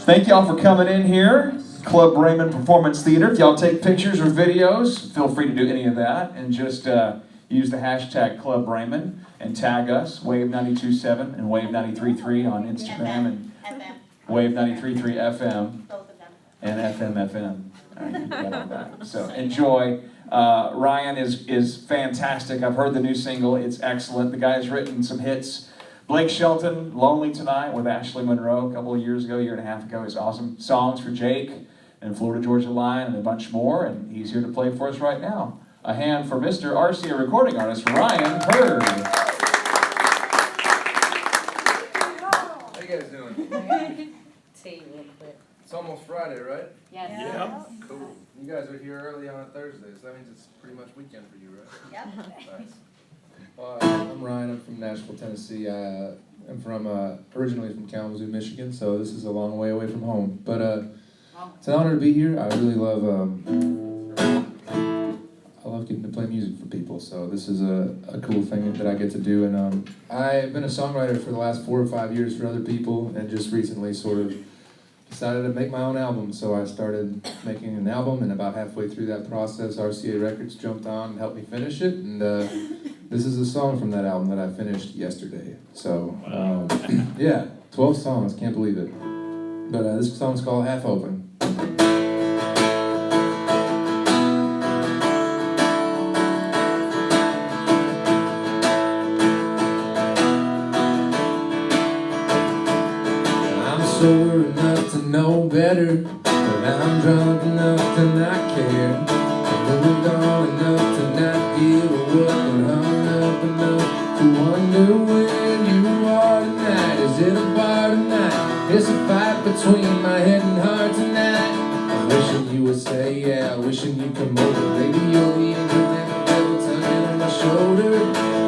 Thank y'all for coming in here. Club Braman Performance Theater. If y'all take pictures or videos, feel free to do any of that, and just use the hashtag Club Braman and tag us, Wave 92.7 and Wave 93.3 on Instagram, and Wave 93.3 FM and FM. All right, you got all that. So enjoy. Ryan is fantastic. I've heard the new single. It's excellent. The guy's written some hits. Blake Shelton, Lonely Tonight with Ashley Monroe a couple of years ago, year and a half ago, is awesome. Songs for Jake and Florida Georgia Line and a bunch more, and he's here to play for us right now. A hand for Mr. RCA recording artist, Ryan Hurd. How you guys doing? Tea real quick. It's almost Friday, right? Yes. Yeah. Cool. You guys are here early on a Thursday, so that means it's pretty much weekend for you, right? Yep. Nice. I'm Ryan. I'm from Nashville, Tennessee. I'm from originally from Kalamazoo, Michigan, so this is a long way away from home. But it's an honor to be here. I really love getting to play music for people. So this is a cool thing that I get to do. And I've been a songwriter for the last 4 or 5 years for other people, and just recently sort of decided to make my own album. So I started making an album, and about halfway through that process, RCA Records jumped on and helped me finish it. And this is a song from that album that I finished yesterday. So, yeah, 12 songs, can't believe it. But this song's called Half Open. I'm sober enough to know better, but I'm drunk enough to not care. I moved on enough to not give a what, but hung up enough to wonder where you are tonight. Is it a bar tonight? It's a fight between my head and heart tonight. I'm wishing you would say yeah, wishing you'd come over. Baby, you're the angel and the devil tugging on my shoulder.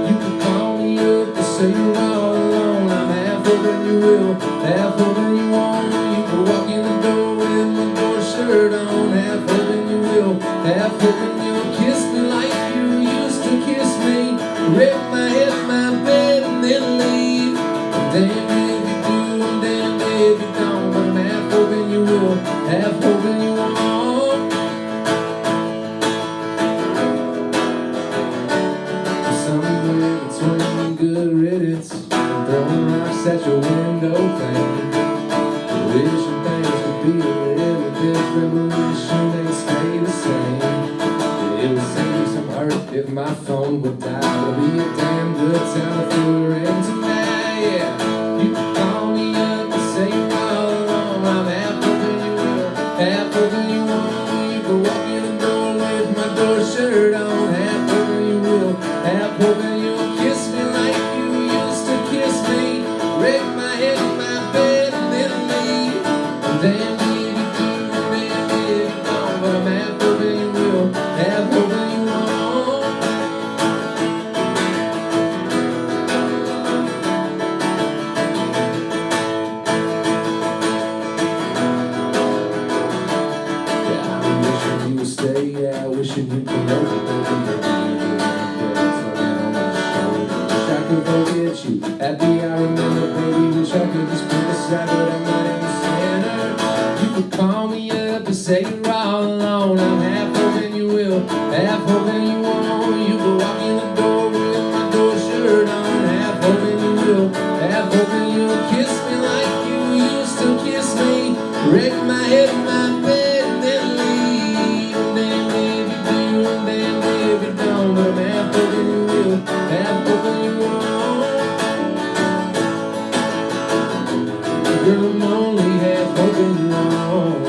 You can call me up to say you're all alone. I'm half hoping you will, half hoping you won't. You can walk in the door with my door shirt on. Half hoping you will, half hoping you'll kiss me like you used to kiss me. Wreck my head, my bed, and then leave. And damn if you do, and damn if you don't. But I'm half hoping you will, half hoping you won't. Somewhere between good riddance and throwing rocks at your window pane. Wishing things would be a little different, but wishing they stay the same. It would save me some hurt if my phone would die. It'll be a damn good time if you were in tonight, yeah. You can call me up and say you're all alone. I'm half hoping you will, half hoping you won't. You can walk in the door with my door shirt on. Half hoping you will, half hoping you'll kiss me like you used to kiss me. Wreck my head in my bed and then leave. And damn if you do, and damn if you don't. But I'm half hoping you will, half hoping you won't. Yeah, I'm wishing you would stay, yeah, wishing you could know that wish I could forget you. Happy I remember, baby, wish I could just put aside, but I'm not in the center. You could call me up and say you're all alone. I'm half hoping you will, half hoping you won't. You could walk in the door with my door shirt on. Half hoping you will, half hoping you'll kiss me like you used to kiss me. Wreck my head in my bed and then leave. And damn if you do, and damn if you don't. But I'm half hoping you will, half hoping you won't. Girl, I'm only half hoping you won't.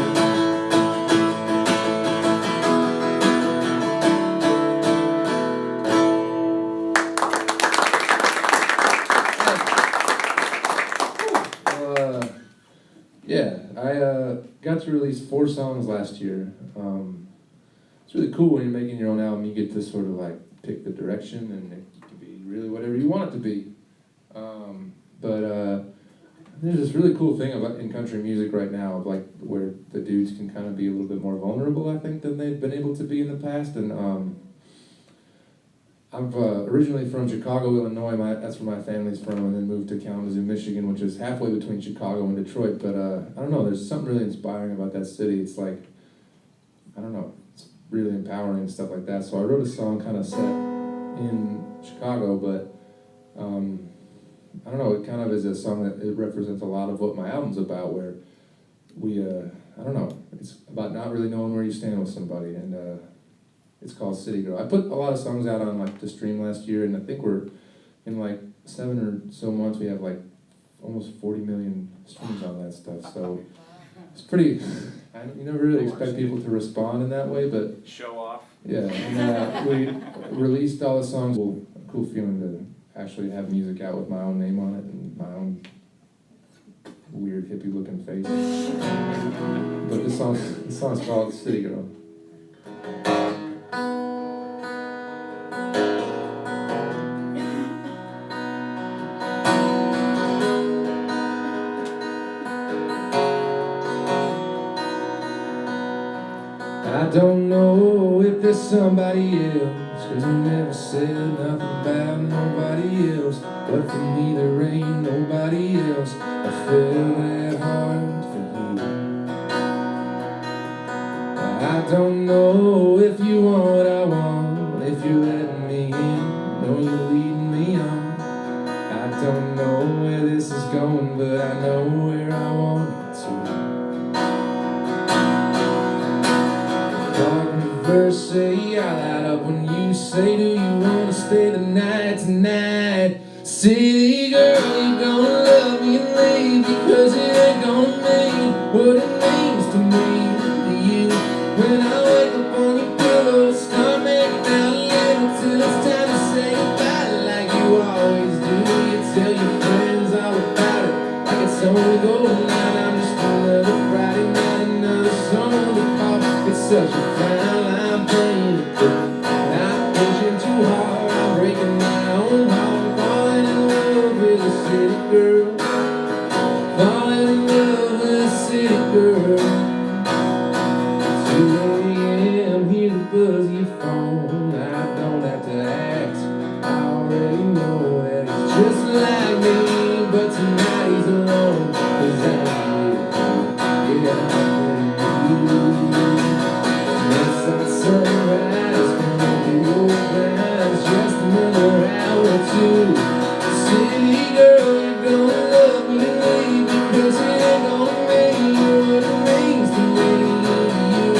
Yeah, I got to release 4 songs last year. It's really cool when you're making your own album. You get to sort of like pick the direction, and it can be really whatever you want it to be. But there's this really cool thing about in country music right now, like where the dudes can kind of be a little bit more vulnerable, I think, than they've been able to be in the past. And I'm originally from Chicago, Illinois. That's where my family's from, and then moved to Kalamazoo, Michigan, which is halfway between Chicago and Detroit. But I don't know, there's something really inspiring about that city. It's like, I don't know, it's really empowering and stuff like that. So I wrote a song kind of set in Chicago, but I don't know, it kind of is a song that it represents a lot of what my album's about, where we, I don't know, it's about not really knowing where you stand with somebody, and it's called City Girl. I put a lot of songs out on like the stream last year, and I think we're in like 7 or so months, we have like almost 40 million streams on that stuff, so it's pretty, you never really expect people to respond in that way, but Show off. yeah, and we released all the songs. A cool feeling to actually have music out with my own name on it and my own weird hippie looking face. But this song's called City Girl. I don't know if there's somebody else, 'cause I never said nothing about nobody else. But for me there ain't nobody else. I feel that hard for you. I don't know if you want what I want, if you're letting me in, know you're leading me on. I don't know where this is going, but I know where I want it to. Verse say I light up when you say, do you wanna stay the night tonight? City girl, you gonna love me and leave, because it ain't gonna mean what it means to me, to you. When I wake up on your pillow, start making out a little till it's time to say goodbye, like you always do. You tell your friends all about it, like it's only golden night. I'm just another Friday night, another song to call. It's such a fine line playing it through. Not pushing too hard, I'm breaking my own heart. Falling in love with a city girl. Falling in love with a city girl. 2 a.m. hear the buzz of your phone. I don't have to ask, I already know that he's just like me. But tonight he's alone, 'cause I'm with you. Yeah, I'm with you. Sunrise, coming through your eyes, just another hour or two. City girl, you're gonna love me and leave, because it ain't gonna mean what it means to me, to you.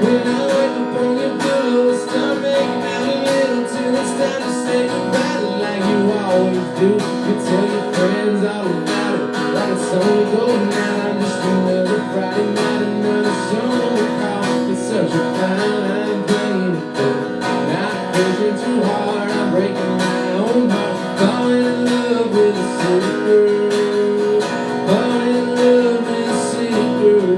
When I wake up on your pillow, start making out a little till it's time to say goodbye, like you always do. You tell your friends all about it, like it's only golden night. I'm just another Friday night, another song to call. It's such a fine line. Too hard, I'm breaking my own heart. Falling in love with a city girl. Falling in love with a city girl.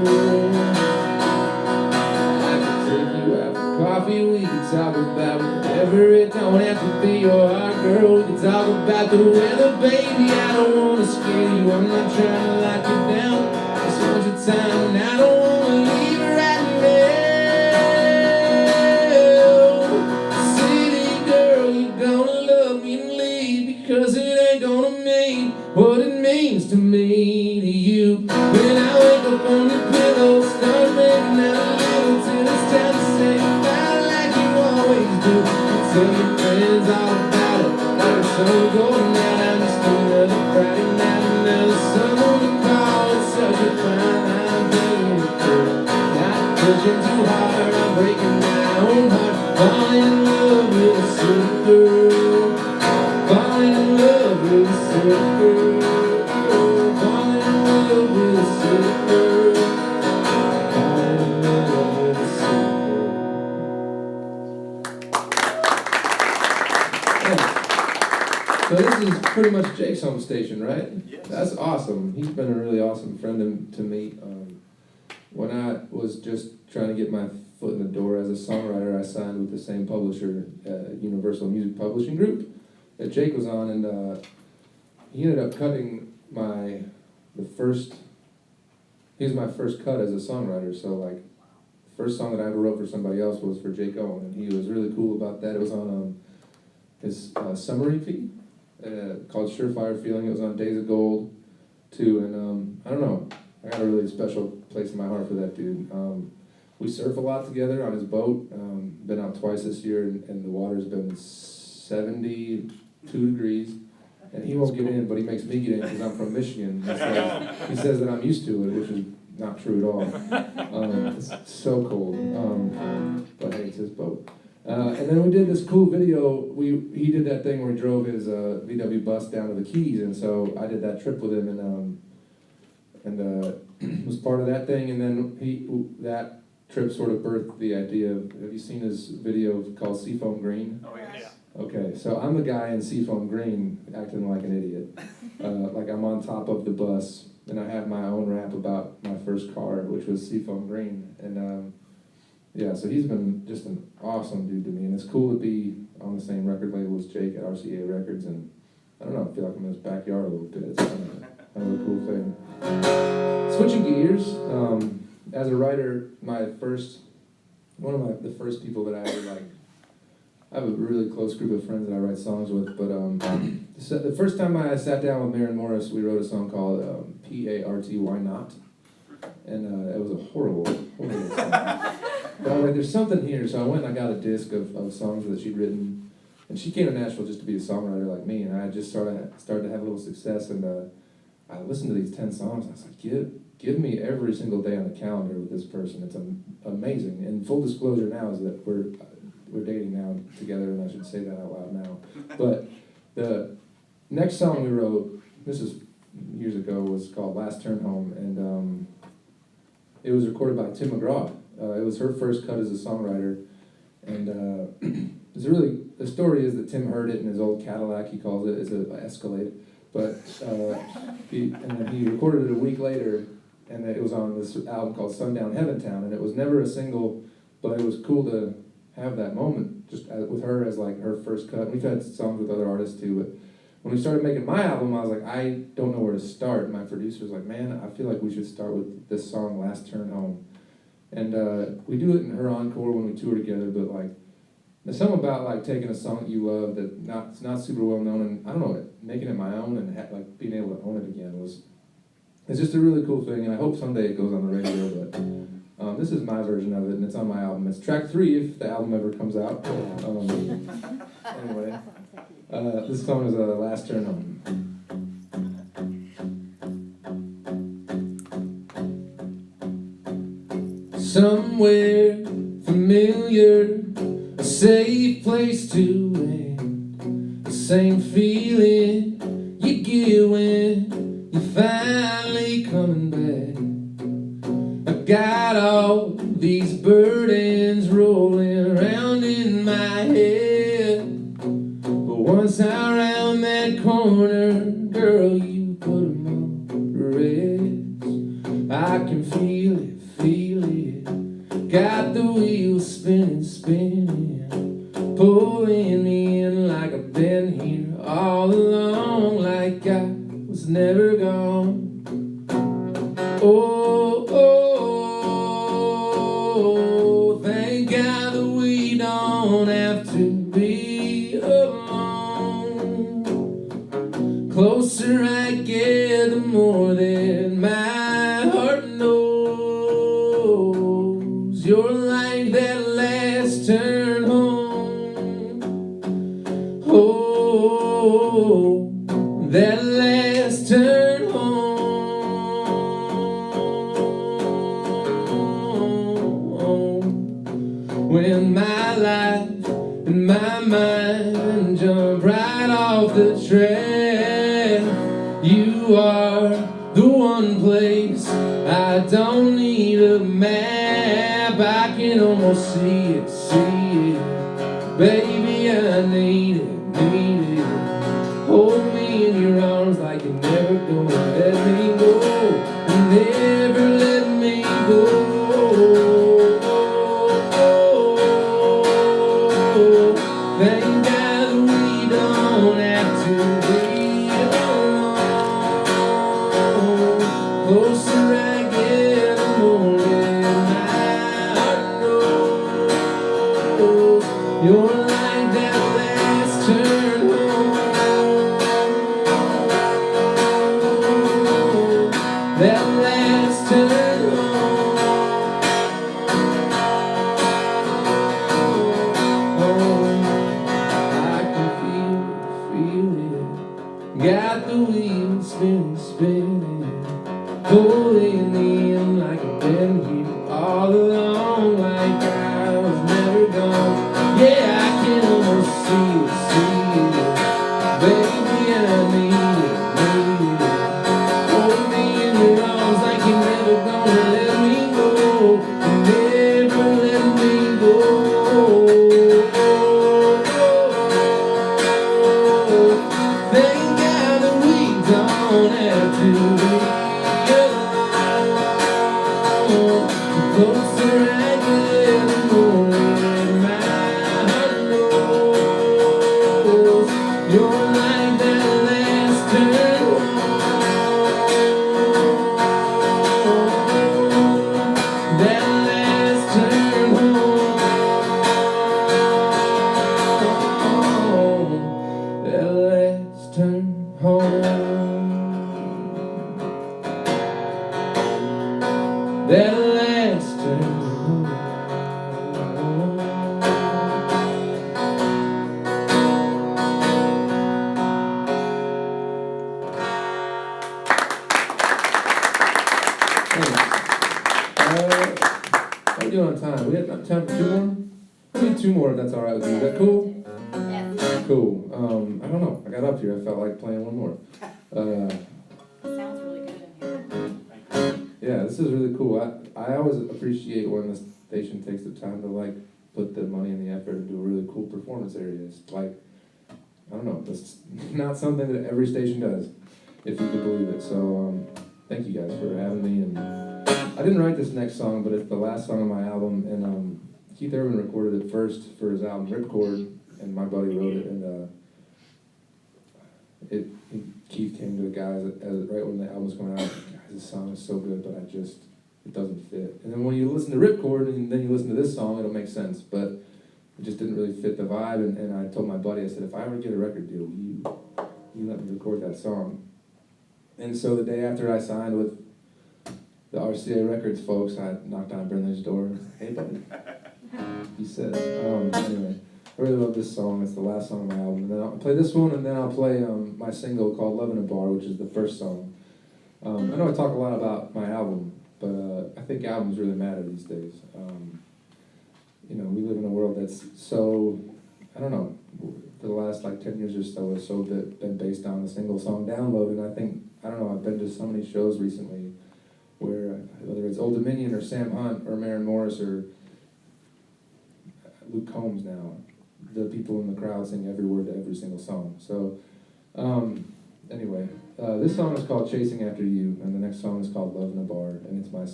I could take you out for coffee, we could talk about whatever. It don't have to be your heart, girl. We could talk about the weather, baby. I don't wanna scare you, I'm not trying to lock you down. Just want your time, and I don't wanna leave right now. Because it ain't gonna mean what it means to me, to you. When I wake up on your pillow, start making out a little till it's time to say goodbye, like you always do. You tell your friends all about it, like it's only golden night. I'm just another Friday night, another summer to call. It's such a fine line, playing it through. Not pushing too hard, I'm breaking my own heart. Falling in love with a city girl. Falling in love with a city girl. Falling in love with a city girl. Falling in love with a city girl. Yeah. So this is pretty much Jake's home station, right? Yes. That's awesome. He's been a really awesome friend to me. When I was just trying to get my foot in the door as a songwriter, I signed with the same publisher, Universal Music Publishing Group, that Jake was on, and he ended up cutting he was my first cut as a songwriter. So like, the first song that I ever wrote for somebody else was for Jake Owen, and he was really cool about that. It was on his summer EP called Surefire Feeling. It was on Days of Gold too, and I don't know, I got a really special place in my heart for that dude. We surf a lot together on his boat. Been out twice this year, and the water's been 72 degrees. And he won't get in, but he makes me get in because I'm from Michigan. He says that I'm used to it, which is not true at all. It's so cold. But hey, it's his boat. And then we did this cool video. He did that thing where he drove his VW bus down to the Keys, and so I did that trip with him, and was part of that thing. And then that trip sort of birthed the idea of, have you seen his video called Seafoam Green? Oh, yeah. Okay, so I'm the guy in Seafoam Green acting like an idiot. Like I'm on top of the bus, and I have my own rap about my first car, which was Seafoam Green. And yeah, so he's been just an awesome dude to me, and it's cool to be on the same record label as Jake at RCA Records, and I don't know, I feel like I'm in his backyard a little bit. It's kind of a cool thing. Switching gears, as a writer, one of the first people that I ever like, I have a really close group of friends that I write songs with, but the first time I sat down with Maren Morris, we wrote a song called P-A-R-T, Why Not? And it was a horrible song. But I was like, there's something here, so I went and I got a disc of songs that she'd written, and she came to Nashville just to be a songwriter like me, and I just started to have a little success, and I listened to these 10 songs, and I was like, give me every single day on the calendar with this person. It's amazing. And full disclosure now is that we're dating now together, and I should say that out loud now. But the next song we wrote, this is years ago, was called Last Turn Home, and it was recorded by Tim McGraw. It was her first cut as a songwriter, and the story is that Tim heard it in his old Cadillac, he calls it, it's an Escalade, but then he recorded it a week later, and it was on this album called Sundown Heaventown, and it was never a single, but it was cool to have that moment just with her as like her first cut. And we've had songs with other artists too, but when we started making my album, I was like, I don't know where to start. And my producer was like, man, I feel like we should start with this song, Last Turn Home. And we do it in her encore when we tour together, but like, there's something about like taking a song that you love that it's not super well known, and I don't know, making it my own and like being able to own it again it's just a really cool thing, and I hope someday it goes on the radio, but this is my version of it, and it's on my album. It's track 3 if the album ever comes out. Anyway, this song is Last Turn Home. Somewhere familiar, a safe place to land, the same feeling you get when you're finally coming back. I got all these burdens rolling around in my head, but once I round that corner, girl, you put 'em on rest. I can feel it, got the wheels spinning, pulling me in like I've been here all along, like I was never gone. Oh, thank God that we don't have to be alone. Closer I get, the more that my heart knows. You're like that last turn home. Oh, that last turn home. When my life and my mind jump right off the track, you are the one place I don't need a map. I can almost see it, baby, I need it. Hold me in your arms like you're never gonna let me go, never let me go. Thank God we don't have to be alone. Closer I get, the more you're like that last turn. The closer I get, the more that my heart knows. You're like that last turn home. That last turn home. That last turn home. That last turn home. How are we doing on time? We have time for two more? We'll do two more if that's alright with you. Is that cool? Yeah. Cool. I don't know. I got up here. I felt like playing one more. Sounds really good in here. Yeah, this is really cool. I always appreciate when the station takes the time to like put the money and the effort into a really cool performance areas. Like, I don't know, that's not something that every station does, if you could believe it. So thank you guys for having me. And I didn't write this next song, but it's the last song on my album. And Keith Urban recorded it first for his album Ripcord, and my buddy wrote it. And Keith came to the guys right when the album was coming out. Guys, this song is so good, but it doesn't fit. And then when you listen to Ripcord and then you listen to this song, it'll make sense. But it just didn't really fit the vibe. And I told my buddy, I said, if I ever get a record deal, you let me record that song. And so the day after I signed with the RCA Records folks, I knocked on Brendan's door and said, hey, buddy. He said, anyway. I really love this song. It's the last song on my album. And then I'll play this one, and then I'll play my single called Love in a Bar, which is the first song. I know I talk a lot about my album, but I think albums really matter these days. You know, we live in a world that's so, I don't know, for the last like 10 years or so, it's so been based on a single song download. And I think, I don't know, I've been to so many shows recently where, whether it's Old Dominion or Sam Hunt or Maren Morris or Luke Combs now, the people in the crowd sing every word to every single song. So, anyway, this song is called Chasing After You, and the next song is called Love in a Bar, and it's my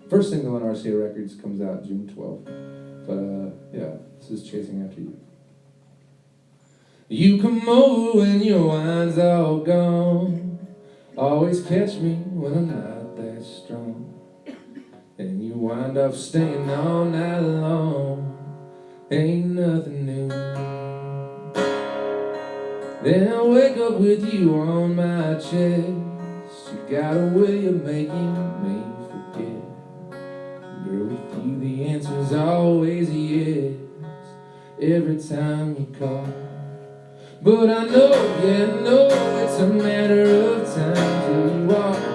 first single on RCA Records, comes out June 12th. But, yeah, this is Chasing After You. You come over when your wine's all gone, always catch me when I'm not that strong, and you wind up staying all night long. Ain't nothing new. Then I wake up with you on my chest. You got a way of making me forget. Girl, with you the answer's always a yes, every time you call. But I know, yeah, I know it's a matter of time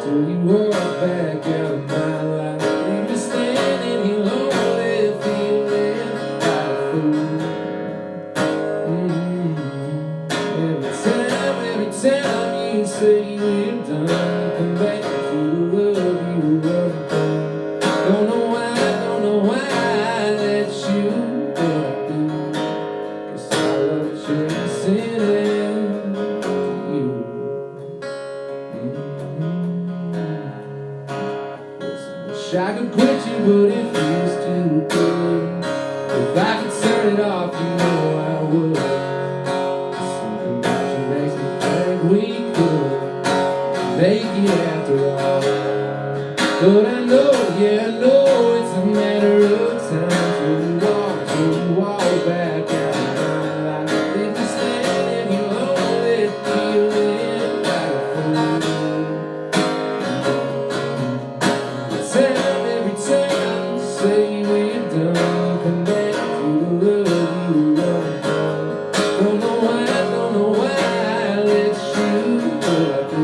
till you walk back out of my life. Leave me standing here lonely, feeling like a fool. Every time you say we're done, come back to the love you were done. Don't know why I let you, but I do. 'Cause I love chasing after you. Wish I could quit you, but it feels too good. If I could turn it off, you know I would. Something about you makes me think we could make it after all. But I know, yeah, I know it's a matter of time till you walk back out of my life. Leave me standing here lonely, feeling like a fool. Every time you say we're done, come back to the love you were done. Don't know why I let you, but I do.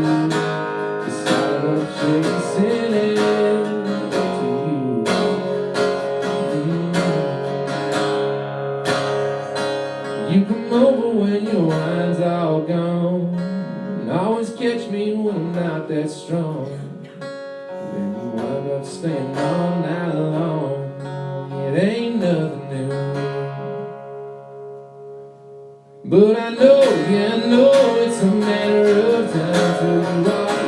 'Cause I love chasing after you. You come over when your wine's all gone, and always catch me when I'm not that strong. Then you wind up staying all night long. It ain't nothing new. But I know, yeah, I know it's a matter of time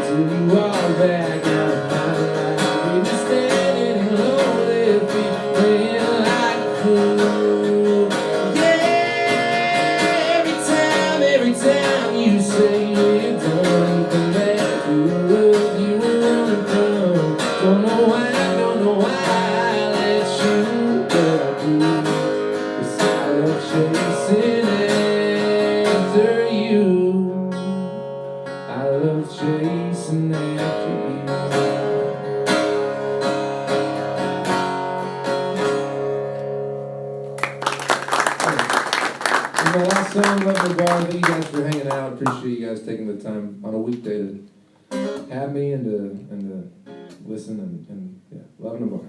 till you walk back out of my life. Leave me standing here song, Loving the Bar. Thank you guys for hanging out. Appreciate you guys taking the time on a weekday to have me and to listen and yeah, Loving the Bar.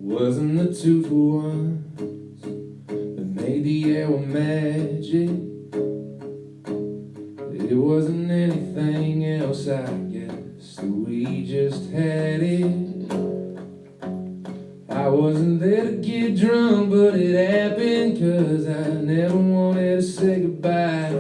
Wasn't the 2 for 1 that made the air magic. It wasn't anything else, I guess, that we just had it. I wasn't there to get drunk, but it happened 'cause I never wanted to say goodbye.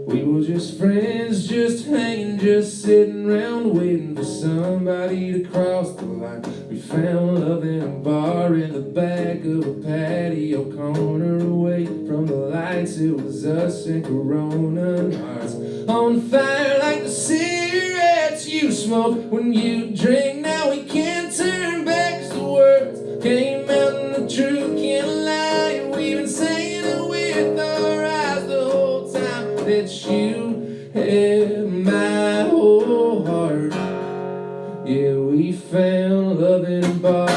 We were just friends, just hanging, just sitting around waiting for somebody to cross the line. We found love in a bar in the back of a patio corner, away from the lights. It was us and Corona, and hearts on fire like the cigarettes you smoke when you drink. Now we can't turn back 'cause the words came out and the truth can't lie. And we've been saying it with our eyes the whole time that you had my whole heart. Yeah, we found love in a bar.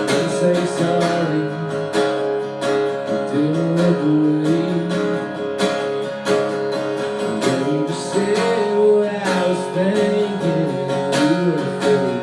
Didn't say sorry, we didn't look away. And then you just said what I was thinking, and you were afraid.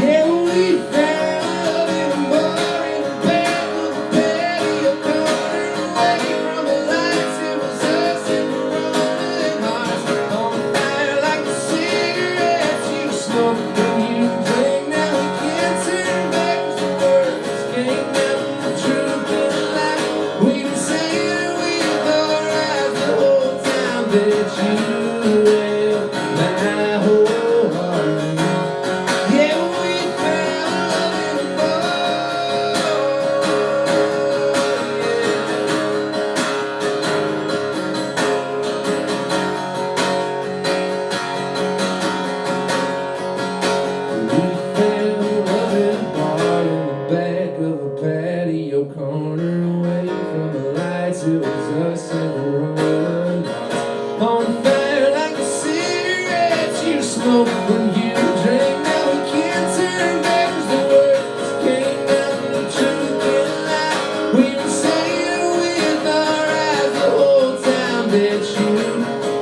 Yeah, we found love in a bar in the back of the patio corner, away from the lights. It was us and the rolling hearts on fire like the cigarettes you smoke when you drink. Now we can't turn back 'cause the words came out and the truth can't lie. We've been saying it with our eyes the whole time that you held my whole heart. Yeah, we found love in a bar. We found love in a bar in the back of a patio corner, away from the lights. It was us and the rolling hearts on fire like the cigarettes you smoke when you drink. Now we can't turn back 'cause the words came out and the truth can't lie. We've been saying it with our eyes the whole time that you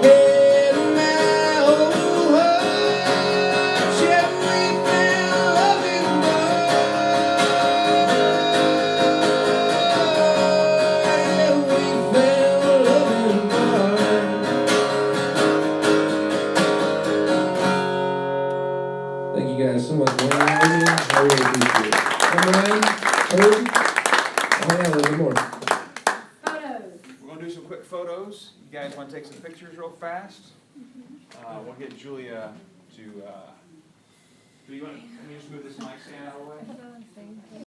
had my whole heart. Yeah, we found love in a bar. Yeah, we found love in a bar. Thank you guys so much for hanging out with me. I really appreciate it. I'm Ryan Hurd. I'll hang out a little bit more. Photos. We're gonna do some quick photos. You guys wanna take some pictures real fast? We'll get Julia to, do you want, can you just move this mic stand out of the way?